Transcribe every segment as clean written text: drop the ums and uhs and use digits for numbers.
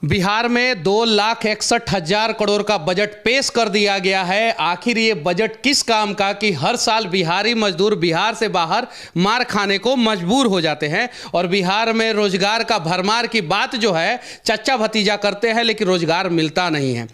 बिहार में 2,61,000 करोड़ का बजट पेश कर दिया गया है। आखिर ये बजट किस काम का कि हर साल बिहारी मजदूर बिहार से बाहर मार खाने को मजबूर हो जाते हैं और बिहार में रोजगार का भरमार की बात जो है चच्चा भतीजा करते हैं, लेकिन रोजगार मिलता नहीं है।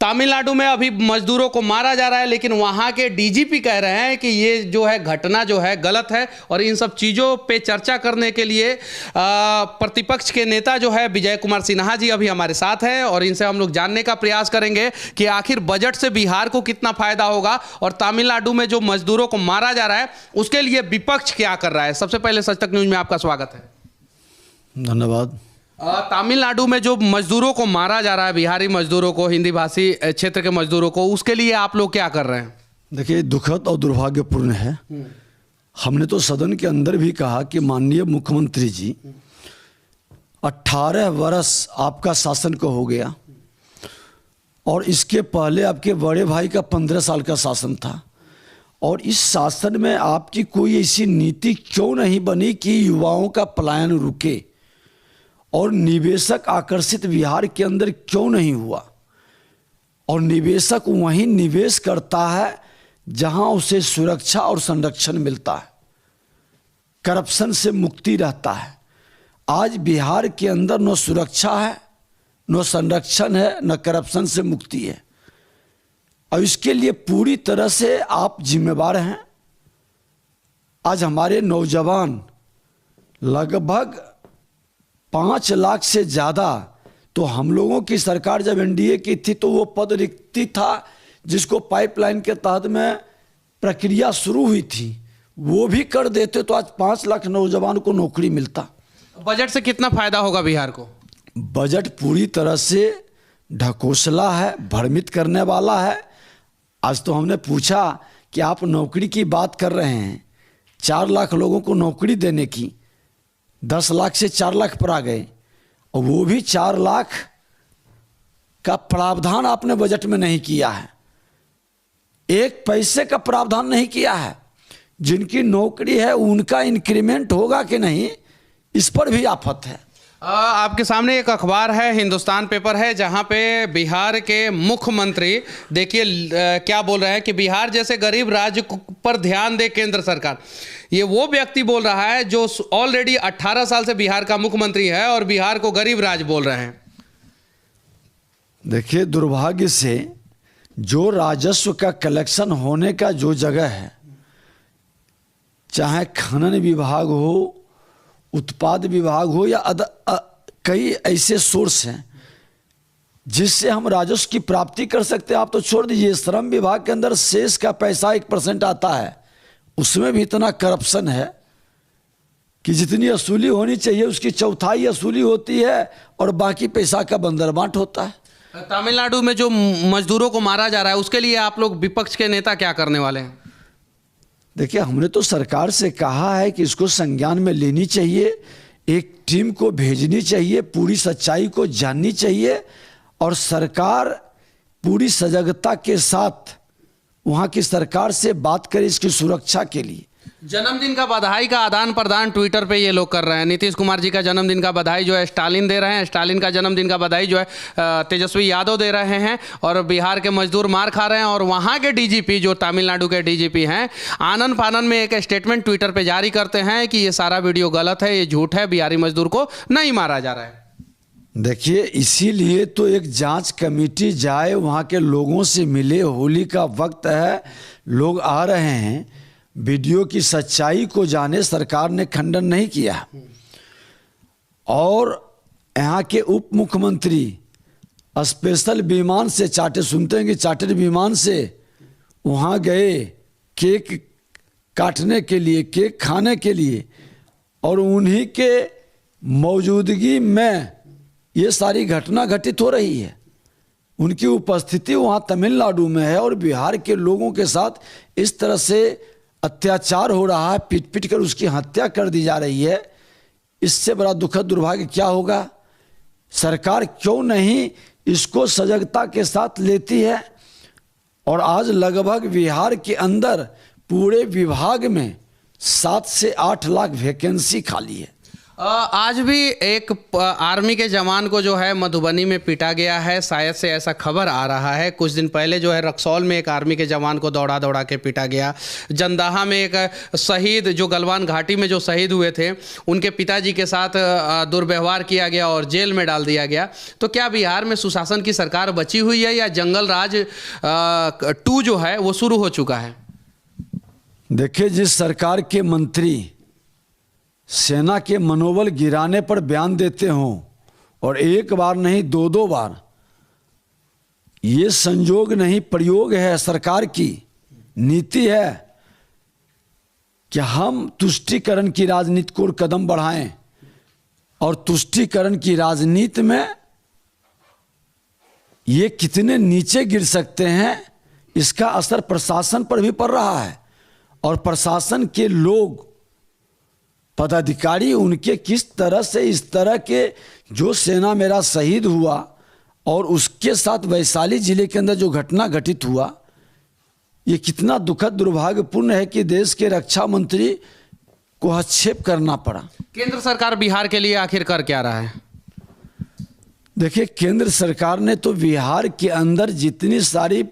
तमिलनाडु में अभी मजदूरों को मारा जा रहा है, लेकिन वहां के डीजीपी कह रहे हैं कि ये जो है घटना जो है गलत है और इन सब चीज़ों पे चर्चा करने के लिए प्रतिपक्ष के नेता जो है विजय कुमार सिन्हा जी अभी हमारे साथ हैं और इनसे हम लोग जानने का प्रयास करेंगे कि आखिर बजट से बिहार को कितना फायदा होगा और तमिलनाडु में जो मजदूरों को मारा जा रहा है उसके लिए विपक्ष क्या कर रहा है। सबसे पहले सच तक न्यूज में आपका स्वागत है। धन्यवाद। तमिलनाडु में जो मजदूरों को मारा जा रहा है, बिहारी मजदूरों को, हिंदी भाषी क्षेत्र के मजदूरों को, उसके लिए आप लोग क्या कर रहे हैं? देखिए, दुखद और दुर्भाग्यपूर्ण है। हमने तो सदन के अंदर भी कहा कि माननीय मुख्यमंत्री जी 18 वर्ष आपका शासन को हो गया और इसके पहले आपके बड़े भाई का 15 साल का शासन था और इस शासन में आपकी कोई ऐसी नीति क्यों नहीं बनी कि युवाओं का पलायन रुके और निवेशक आकर्षित बिहार के अंदर क्यों नहीं हुआ और निवेशक वहीं निवेश करता है जहां उसे सुरक्षा और संरक्षण मिलता है, करप्शन से मुक्ति रहता है। आज बिहार के अंदर न सुरक्षा है, न संरक्षण है, न करप्शन से मुक्ति है और इसके लिए पूरी तरह से आप जिम्मेवार हैं। आज हमारे नौजवान लगभग 5 लाख से ज़्यादा, तो हम लोगों की सरकार जब एनडीए की थी तो वो पद रिक्ति था जिसको पाइपलाइन के तहत में प्रक्रिया शुरू हुई थी, वो भी कर देते तो आज 5 लाख नौजवान को नौकरी मिलता। बजट से कितना फायदा होगा बिहार को? बजट पूरी तरह से ढकोसला है, भ्रमित करने वाला है। आज तो हमने पूछा कि आप नौकरी की बात कर रहे हैं, 4 लाख लोगों को नौकरी देने की, 10 लाख से 4 लाख पर आ गए और वो भी 4 लाख का प्रावधान आपने बजट में नहीं किया है, 1 पैसे का प्रावधान नहीं किया है। जिनकी नौकरी है उनका इंक्रीमेंट होगा कि नहीं, इस पर भी आफत है। आपके सामने एक अखबार है, हिंदुस्तान पेपर है, जहां पे बिहार के मुख्यमंत्री देखिए क्या बोल रहे हैं कि बिहार जैसे गरीब राज्य पर ध्यान दे केंद्र सरकार। ये वो व्यक्ति बोल रहा है जो ऑलरेडी 18 साल से बिहार का मुख्यमंत्री है और बिहार को गरीब राज्य बोल रहे हैं। देखिए, दुर्भाग्य से जो राजस्व का कलेक्शन होने का जो जगह है, चाहे खनन विभाग हो, उत्पाद विभाग हो या कई ऐसे सोर्स हैं जिससे हम राजस्व की प्राप्ति कर सकते हैं। आप तो छोड़ दीजिए, श्रम विभाग के अंदर शेष का पैसा 1% आता है, उसमें भी इतना करप्शन है कि जितनी वसूली होनी चाहिए उसकी 1/4 वसूली होती है और बाकी पैसा का बंदरबांट होता है। तमिलनाडु में जो मजदूरों को मारा जा रहा है उसके लिए आप लोग विपक्ष के नेता क्या करने वाले हैं? देखिए, हमने तो सरकार से कहा है कि इसको संज्ञान में लेनी चाहिए, एक टीम को भेजनी चाहिए, पूरी सच्चाई को जाननी चाहिए और सरकार पूरी सजगता के साथ वहाँ की सरकार से बात करे इसकी सुरक्षा के लिए। जन्मदिन का बधाई का आदान प्रदान ट्विटर पे ये लोग कर रहे हैं। नीतीश कुमार जी का जन्मदिन का बधाई जो है स्टालिन दे रहे हैं, स्टालिन का जन्मदिन का बधाई जो है तेजस्वी यादव दे रहे हैं और बिहार के मजदूर मार खा रहे हैं। और वहाँ के डीजीपी जो तमिलनाडु के डीजीपी हैं, आनन फानन में एक स्टेटमेंट ट्विटर पे जारी करते हैं कि ये सारा वीडियो गलत है, ये झूठ है, बिहारी मजदूर को नहीं मारा जा रहा है। देखिए, इसीलिए तो एक जांच कमेटी जाए, वहाँ के लोगों से मिले, होली का वक्त है, लोग आ रहे हैं, वीडियो की सच्चाई को जाने। सरकार ने खंडन नहीं किया और यहाँ के उप मुख्यमंत्री स्पेशल विमान से सुनते हैं कि चार्टर्ड विमान से वहाँ गए केक काटने के लिए, केक खाने के लिए और उन्हीं के मौजूदगी में ये सारी घटना घटित हो रही है। उनकी उपस्थिति वहाँ तमिलनाडु में है और बिहार के लोगों के साथ इस तरह से अत्याचार हो रहा है, पीट पीट कर उसकी हत्या कर दी जा रही है। इससे बड़ा दुखद दुर्भाग्य क्या होगा? सरकार क्यों नहीं इसको सजगता के साथ लेती है? और आज लगभग बिहार के अंदर पूरे विभाग में 7 से 8 लाख वैकेंसी खाली है। आज भी एक आर्मी के जवान को जो है मधुबनी में पीटा गया है, शायद से ऐसा खबर आ रहा है। कुछ दिन पहले जो है रक्सौल में एक आर्मी के जवान को दौड़ा दौड़ा के पीटा गया। जंदाहा में एक शहीद जो गलवान घाटी में जो शहीद हुए थे, उनके पिताजी के साथ दुर्व्यवहार किया गया और जेल में डाल दिया गया। तो क्या बिहार में सुशासन की सरकार बची हुई है या जंगल राज 2 जो है वो शुरू हो चुका है? देखिए, जिस सरकार के मंत्री सेना के मनोबल गिराने पर बयान देते हों और एक बार नहीं 2-2 बार, ये संयोग नहीं प्रयोग है, सरकार की नीति है कि हम तुष्टीकरण की राजनीति को कदम बढ़ाएं। और तुष्टीकरण की राजनीति में ये कितने नीचे गिर सकते हैं, इसका असर प्रशासन पर भी पड़ रहा है। और प्रशासन के लोग, पदाधिकारी, उनके किस तरह से इस तरह के जो सेना मेरा शहीद हुआ और उसके साथ वैशाली जिले के अंदर जो घटना घटित हुआ, ये कितना दुखद दुर्भाग्यपूर्ण है कि देश के रक्षा मंत्री को हस्तक्षेप करना पड़ा। केंद्र सरकार बिहार के लिए आखिर कर क्या रहा है? देखिए, केंद्र सरकार ने तो बिहार के अंदर जितनी सारी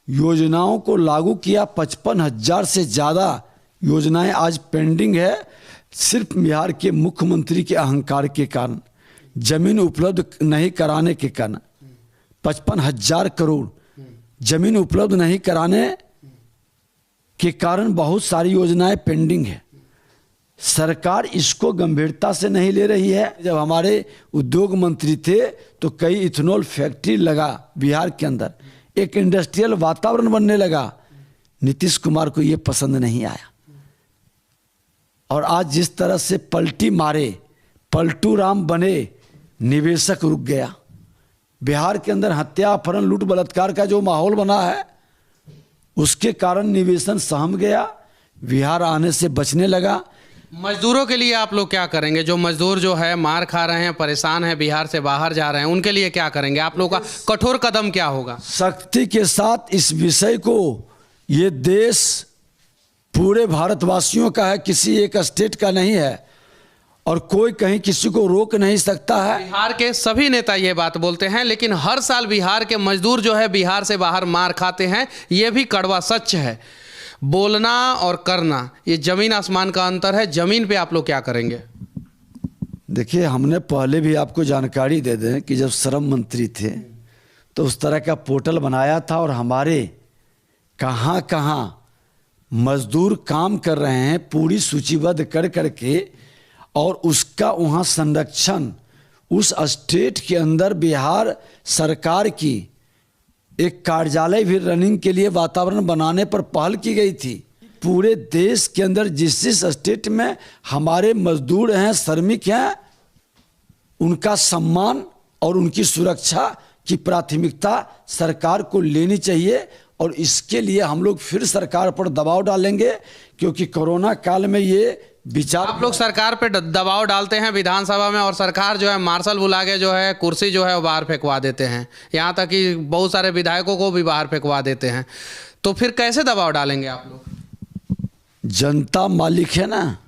योजनाओं को लागू किया, 55,000 से ज़्यादा योजनाएं आज पेंडिंग है, सिर्फ बिहार के मुख्यमंत्री के अहंकार के कारण, जमीन उपलब्ध नहीं कराने के कारण। 55,000 करोड़ जमीन उपलब्ध नहीं कराने के कारण बहुत सारी योजनाएं पेंडिंग है। सरकार इसको गंभीरता से नहीं ले रही है। जब हमारे उद्योग मंत्री थे तो कई इथेनॉल फैक्ट्री लगा बिहार के अंदर, एक इंडस्ट्रियल वातावरण बनने लगा। नीतीश कुमार को ये पसंद नहीं आया और आज जिस तरह से पलटी मारे, पलटू राम बने, निवेशक रुक गया। बिहार के अंदर हत्या, अपहरण, लूट, बलात्कार का जो माहौल बना है, उसके कारण निवेशन सहम गया, बिहार आने से बचने लगा। मजदूरों के लिए आप लोग क्या करेंगे? जो मजदूर जो है मार खा रहे हैं, परेशान हैं, बिहार से बाहर जा रहे हैं, उनके लिए क्या करेंगे? आप लोग का कठोर कदम क्या होगा? सख्ती के साथ इस विषय को, ये देश पूरे भारतवासियों का है, किसी एक स्टेट का नहीं है और कोई कहीं किसी को रोक नहीं सकता है। बिहार के सभी नेता ये बात बोलते हैं, लेकिन हर साल बिहार के मजदूर जो है बिहार से बाहर मार खाते हैं, ये भी कड़वा सच है। बोलना और करना, ये जमीन आसमान का अंतर है। जमीन पे आप लोग क्या करेंगे? देखिए, हमने पहले भी आपको जानकारी दे दें कि जब श्रम मंत्री थे तो उस तरह का पोर्टल बनाया था और हमारे कहाँ कहाँ मजदूर काम कर रहे हैं पूरी सूचीबद्ध कर करके, और उसका वहाँ संरक्षण उस स्टेट के अंदर बिहार सरकार की एक कार्यालय भी रनिंग के लिए वातावरण बनाने पर पहल की गई थी। पूरे देश के अंदर जिस जिस स्टेट में हमारे मजदूर हैं, श्रमिक हैं, उनका सम्मान और उनकी सुरक्षा की प्राथमिकता सरकार को लेनी चाहिए। और इसके लिए हम लोग फिर सरकार पर दबाव डालेंगे, क्योंकि कोरोना काल में ये विचार, आप लोग सरकार पे दबाव डालते हैं विधानसभा में और सरकार जो है मार्शल बुला के जो है कुर्सी जो है वो बाहर फेंकवा देते हैं, यहाँ तक कि बहुत सारे विधायकों को भी बाहर फेंकवा देते हैं। तो फिर कैसे दबाव डालेंगे आप लोग? जनता मालिक है ना,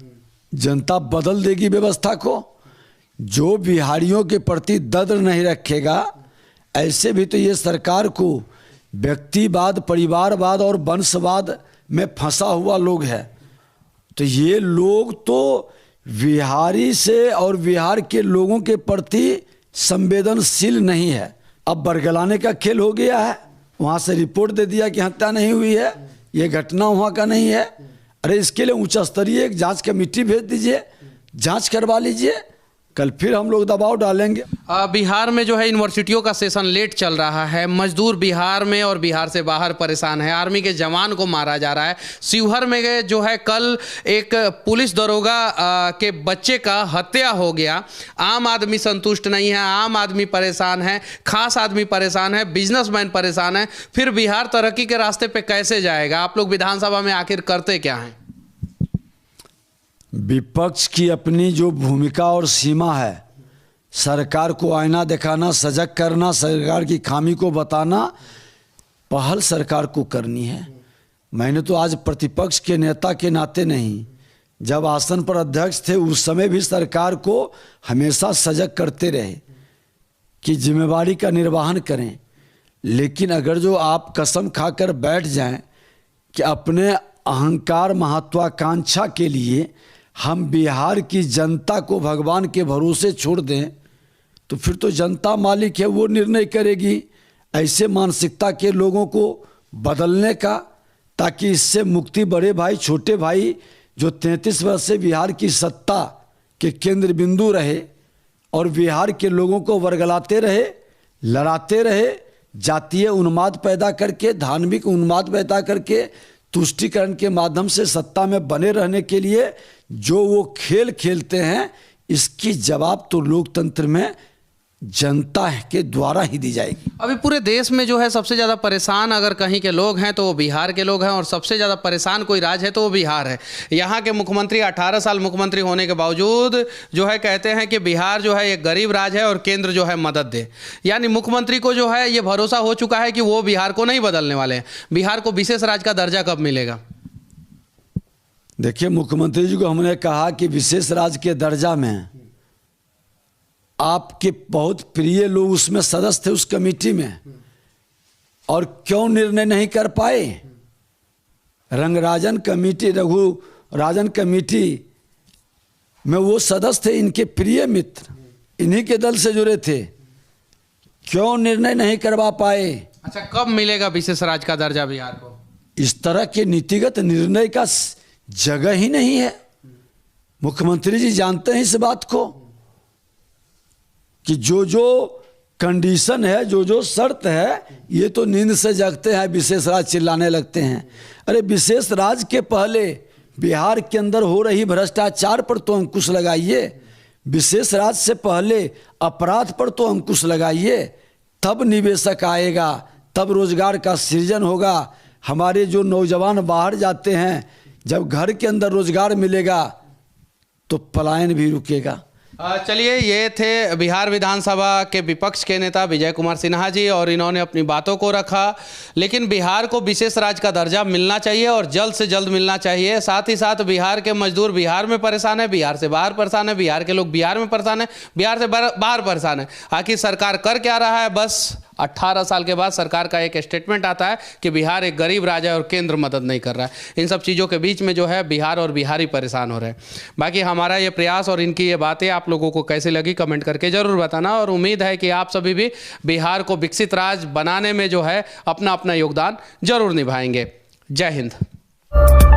जनता बदल देगी व्यवस्था को। जो बिहारियों के प्रति दर्द नहीं रखेगा, ऐसे भी तो ये सरकार को व्यक्तिवाद, परिवारवाद और वंशवाद में फंसा हुआ लोग है। तो ये लोग तो बिहारी से और बिहार के लोगों के प्रति संवेदनशील नहीं है। अब बरगलाने का खेल हो गया है, वहाँ से रिपोर्ट दे दिया कि हत्या नहीं हुई है, ये घटना वहाँ का नहीं है। अरे इसके लिए उच्च स्तरीय एक जांच कमेटी भेज दीजिए, जांच करवा लीजिए, कल फिर हम लोग दबाव डालेंगे। बिहार में जो है यूनिवर्सिटियों का सेशन लेट चल रहा है, मजदूर बिहार में और बिहार से बाहर परेशान है, आर्मी के जवान को मारा जा रहा है। शिवहर में जो है कल एक पुलिस दरोगा के बच्चे का हत्या हो गया। आम आदमी संतुष्ट नहीं है, आम आदमी परेशान है, खास आदमी परेशान है, बिजनेसमैन परेशान है। फिर बिहार तरक्की के रास्ते पे कैसे जाएगा? आप लोग विधानसभा में आखिर करते क्या हैं? विपक्ष की अपनी जो भूमिका और सीमा है, सरकार को आईना दिखाना, सजग करना, सरकार की खामी को बताना, पहल सरकार को करनी है। मैंने तो आज प्रतिपक्ष के नेता के नाते नहीं, जब आसन पर अध्यक्ष थे उस समय भी सरकार को हमेशा सजग करते रहे कि जिम्मेवारी का निर्वहन करें। लेकिन अगर जो आप कसम खाकर बैठ जाएं कि अपने अहंकार महत्वाकांक्षा के लिए हम बिहार की जनता को भगवान के भरोसे छोड़ दें, तो फिर तो जनता मालिक है, वो निर्णय करेगी। ऐसे मानसिकता के लोगों को बदलने का, ताकि इससे मुक्ति बड़े भाई छोटे भाई जो 33 वर्ष से बिहार की सत्ता के केंद्र बिंदु रहे और बिहार के लोगों को वर्गलाते रहे, लड़ाते रहे, जातीय उन्माद पैदा करके, धार्मिक उन्माद पैदा करके, तुष्टीकरण के माध्यम से सत्ता में बने रहने के लिए जो वो खेल खेलते हैं, इसकी जवाब तो लोकतंत्र में जनता के द्वारा ही दी जाएगी। अभी पूरे देश में जो है सबसे ज़्यादा परेशान अगर कहीं के लोग हैं तो वो बिहार के लोग हैं, और सबसे ज़्यादा परेशान कोई राज्य है तो वो बिहार है। यहाँ के मुख्यमंत्री 18 साल मुख्यमंत्री होने के बावजूद जो है कहते हैं कि बिहार जो है एक गरीब राज्य है और केंद्र जो है मदद दे। यानी मुख्यमंत्री को जो है ये भरोसा हो चुका है कि वो बिहार को नहीं बदलने वाले हैं। बिहार को विशेष राज्य का दर्जा कब मिलेगा? देखिए, मुख्यमंत्री जी को हमने कहा कि विशेष राज्य के दर्जा में आपके बहुत प्रिय लोग उसमें सदस्य थे उस कमेटी में, और क्यों निर्णय नहीं कर पाए? रंगराजन कमेटी, रघुराजन कमेटी में वो सदस्य थे, इनके प्रिय मित्र, इन्हीं के दल से जुड़े थे, क्यों निर्णय नहीं करवा पाए? अच्छा, कब मिलेगा विशेष राज्य का दर्जा बिहार को? इस तरह के नीतिगत निर्णय का जगह ही नहीं है। मुख्यमंत्री जी जानते हैं इस बात को कि जो जो कंडीशन है, जो जो शर्त है, ये तो नींद से जगते हैं, विशेष राज्य चिल्लाने लगते हैं। अरे विशेष राज्य के पहले बिहार के अंदर हो रही भ्रष्टाचार पर तो अंकुश लगाइए, विशेष राज्य से पहले अपराध पर तो अंकुश लगाइए, तब निवेशक आएगा, तब रोजगार का सृजन होगा। हमारे जो नौजवान बाहर जाते हैं, जब घर के अंदर रोजगार मिलेगा तो पलायन भी रुकेगा। चलिए, ये थे बिहार विधानसभा के विपक्ष के नेता विजय कुमार सिन्हा जी, और इन्होंने अपनी बातों को रखा। लेकिन बिहार को विशेष राज्य का दर्जा मिलना चाहिए और जल्द से जल्द मिलना चाहिए। साथ ही साथ बिहार के मजदूर बिहार में परेशान है, बिहार से बाहर परेशान है, बिहार के लोग बिहार में परेशान है, बिहार से बाहर परेशान है। आखिर सरकार कर क्या रहा है? बस 18 साल के बाद सरकार का एक स्टेटमेंट आता है कि बिहार एक गरीब राज्य है और केंद्र मदद नहीं कर रहा है। इन सब चीज़ों के बीच में जो है बिहार और बिहारी परेशान हो रहे हैं। बाकी हमारा ये प्रयास और इनकी ये बातें आप लोगों को कैसी लगी कमेंट करके ज़रूर बताना, और उम्मीद है कि आप सभी भी बिहार को विकसित राज्य बनाने में जो है अपना अपना योगदान जरूर निभाएंगे। जय हिंद।